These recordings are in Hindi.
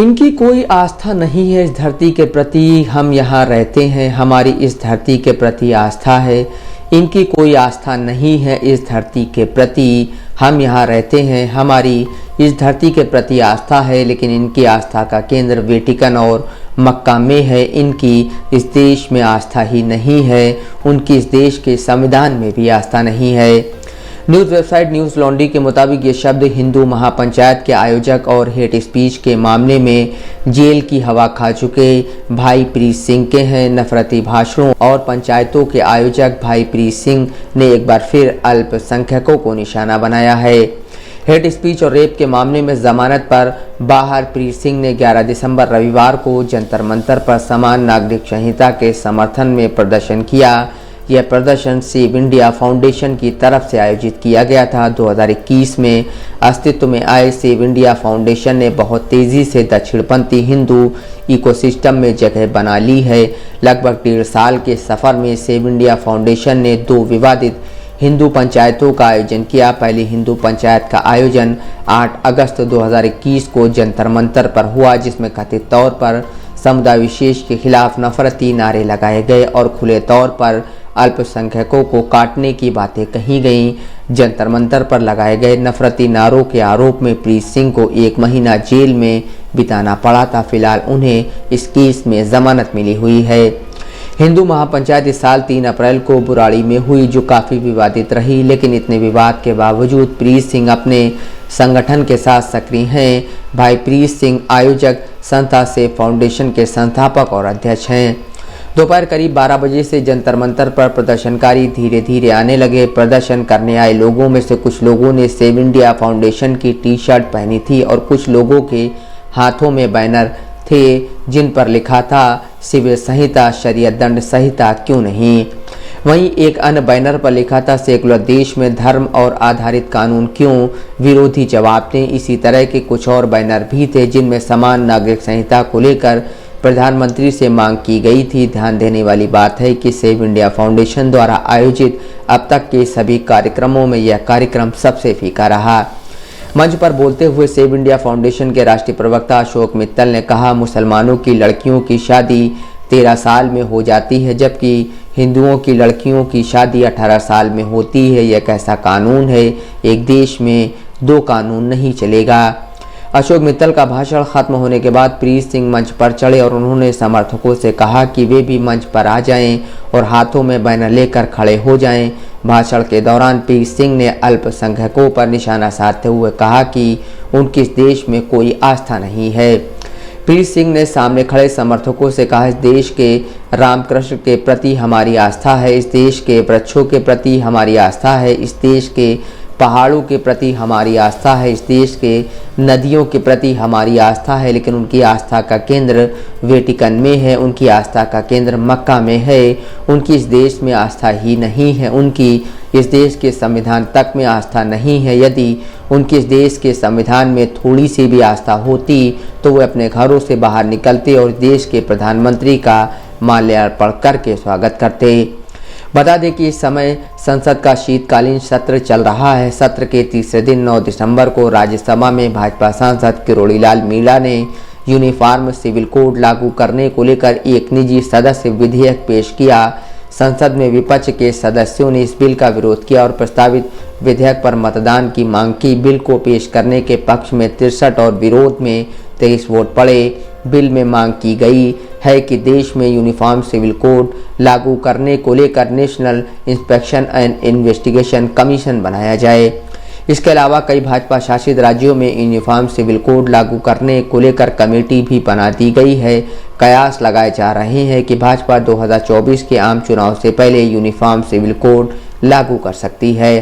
इनकी कोई आस्था नहीं है इस धरती के प्रति, हम यहाँ रहते हैं, हमारी इस धरती के प्रति आस्था है। इनकी कोई आस्था नहीं है इस धरती के प्रति, हम यहाँ रहते हैं, हमारी इस धरती के प्रति आस्था है। लेकिन इनकी आस्था का केंद्र वेटिकन और मक्का में है। इनकी इस देश में आस्था ही नहीं है, उनकी इस देश के संविधान में भी आस्था नहीं है। न्यूज़ वेबसाइट न्यूज़ लॉन्ड्री के मुताबिक ये शब्द हिंदू महापंचायत के आयोजक और हेट स्पीच के मामले में जेल की हवा खा चुके भाई प्रीत सिंह के हैं। नफरती भाषणों और पंचायतों के आयोजक भाई प्रीत सिंह ने एक बार फिर अल्पसंख्यकों को निशाना बनाया है। हेट स्पीच और रेप के मामले में जमानत पर बाहर प्रीत सिंह ने 11 दिसंबर रविवार को जंतर मंतर पर समान नागरिक संहिता के समर्थन में प्रदर्शन किया। यह प्रदर्शन सेव इंडिया फाउंडेशन की तरफ से आयोजित किया गया था। 2021 में अस्तित्व में आए सेव इंडिया फाउंडेशन ने बहुत तेज़ी से दक्षिणपंथी हिंदू इकोसिस्टम में जगह बना ली है। लगभग 1.5 साल के सफ़र में सेव इंडिया फाउंडेशन ने 2 विवादित हिंदू पंचायतों का आयोजन किया। पहली हिंदू पंचायत का आयोजन 8 अगस्त 2021 को जंतर मंतर पर हुआ, जिसमें कथित तौर पर समुदाय विशेष के खिलाफ नफरती नारे लगाए गए और खुले तौर पर अल्पसंख्यकों को काटने की बातें कही गईं। जंतर मंतर पर लगाए गए नफरती नारों के आरोप में प्रीत सिंह को 1 महीना जेल में बिताना पड़ा था। फिलहाल उन्हें इस केस में जमानत मिली हुई है। हिंदू महापंचायत इस साल 3 अप्रैल को बुराड़ी में हुई, जो काफ़ी विवादित रही। लेकिन इतने विवाद के बावजूद प्रीत सिंह अपने संगठन के साथ सक्रिय हैं। भाई प्रीत सिंह आयोजक संस्था सेव फाउंडेशन के संस्थापक और अध्यक्ष हैं। दोपहर करीब 12 बजे से जंतर मंतर पर प्रदर्शनकारी धीरे धीरे आने लगे। प्रदर्शन करने आए लोगों में से कुछ लोगों ने सेव इंडिया फाउंडेशन की टी-शर्ट पहनी थी और कुछ लोगों के हाथों में बैनर थे जिन पर लिखा था सिविल संहिता, शरीयत दंड संहिता क्यों नहीं। वहीं एक अन्य बैनर पर लिखा था सेकुलर देश में धर्म और आधारित कानून क्यों, विरोधी जवाब दें। इसी तरह के कुछ और बैनर भी थे जिनमें समान नागरिक संहिता को लेकर प्रधानमंत्री से मांग की गई थी। ध्यान देने वाली बात है कि सेव इंडिया फाउंडेशन द्वारा आयोजित अब तक के सभी कार्यक्रमों में यह कार्यक्रम सबसे फीका रहा। मंच पर बोलते हुए सेव इंडिया फाउंडेशन के राष्ट्रीय प्रवक्ता अशोक मित्तल ने कहा, मुसलमानों की लड़कियों की शादी 13 साल में हो जाती है, जबकि हिंदुओं की लड़कियों की शादी 18 साल में होती है। यह कैसा कानून है? एक देश में 2 कानून नहीं चलेगा। अशोक मित्तल का भाषण खत्म होने के बाद प्रीत सिंह मंच पर चढ़े और उन्होंने समर्थकों से कहा कि वे भी मंच पर आ जाएं और हाथों में बैनर लेकर खड़े हो जाएं। भाषण के दौरान प्रीत सिंह ने अल्पसंख्यकों पर निशाना साधते हुए कहा कि उनकी इस देश में कोई आस्था नहीं है। प्रीत सिंह ने सामने खड़े समर्थकों से कहा, इस देश के रामकृष्ण के प्रति हमारी आस्था है, इस देश के वृक्षों के प्रति हमारी आस्था है, इस देश के पहाड़ों के प्रति हमारी आस्था है, इस देश के नदियों के प्रति हमारी आस्था है। लेकिन उनकी आस्था का केंद्र वेटिकन में है, उनकी आस्था का केंद्र मक्का में है। उनकी इस देश में आस्था ही नहीं है, उनकी इस देश के संविधान तक में आस्था नहीं है। यदि उनकी इस देश के संविधान में थोड़ी सी भी आस्था होती तो वे अपने घरों से बाहर निकलते और देश के प्रधानमंत्री का माल्यार्पण करके स्वागत करते। बता दें कि इस समय संसद का शीतकालीन सत्र चल रहा है। सत्र के तीसरे दिन 9 दिसंबर को राज्यसभा में भाजपा सांसद किरोड़ीलाल मीणा ने यूनिफॉर्म सिविल कोड लागू करने को लेकर एक निजी सदस्य विधेयक पेश किया। संसद में विपक्ष के सदस्यों ने इस बिल का विरोध किया और प्रस्तावित विधेयक पर मतदान की मांग की। बिल को पेश करने के पक्ष में 63 और विरोध में 23 वोट पड़े। बिल में मांग की गई है कि देश में यूनिफॉर्म सिविल कोड लागू करने को लेकर national inspection and investigation commission बनाया जाए। इसके अलावा कई भाजपा शासित राज्यों में यूनिफॉर्म सिविल कोड लागू करने को लेकर कमेटी भी बना दी गई है। कयास लगाए जा रहे हैं कि भाजपा 2024 के आम चुनाव से पहले यूनिफॉर्म सिविल कोड लागू कर सकती है।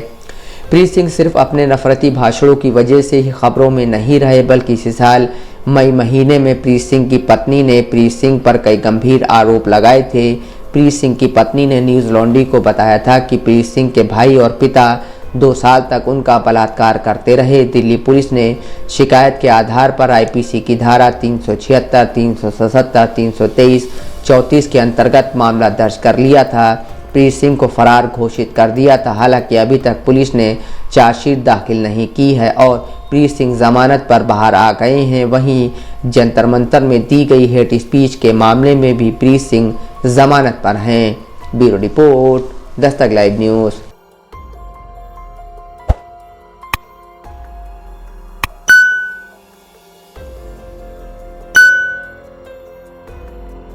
प्रीत सिंह सिर्फ अपने नफरती भाषणों की वजह से ही खबरों में नहीं रहे, बल्कि इसी साल मई महीने में प्रीत सिंह की पत्नी ने प्रीत सिंह पर कई गंभीर आरोप लगाए थे। प्रीत सिंह की पत्नी ने न्यूज़ लॉन्ड्री को बताया था कि प्रीत सिंह के भाई और पिता 2 साल तक उनका बलात्कार करते रहे। दिल्ली पुलिस ने शिकायत के आधार पर आईपीसी की धारा 376, 377, 323, 34 के अंतर्गत मामला दर्ज कर लिया था। प्रीत सिंह को फरार घोषित कर दिया था। हालांकि अभी तक पुलिस ने चार्जशीट दाखिल नहीं की है और प्रीत सिंह जमानत पर बाहर आ गए हैं। वहीं जंतर मंतर में दी गई हेट स्पीच के मामले में भी प्रीत सिंह जमानत पर हैं। Bureau report, Dastak live news.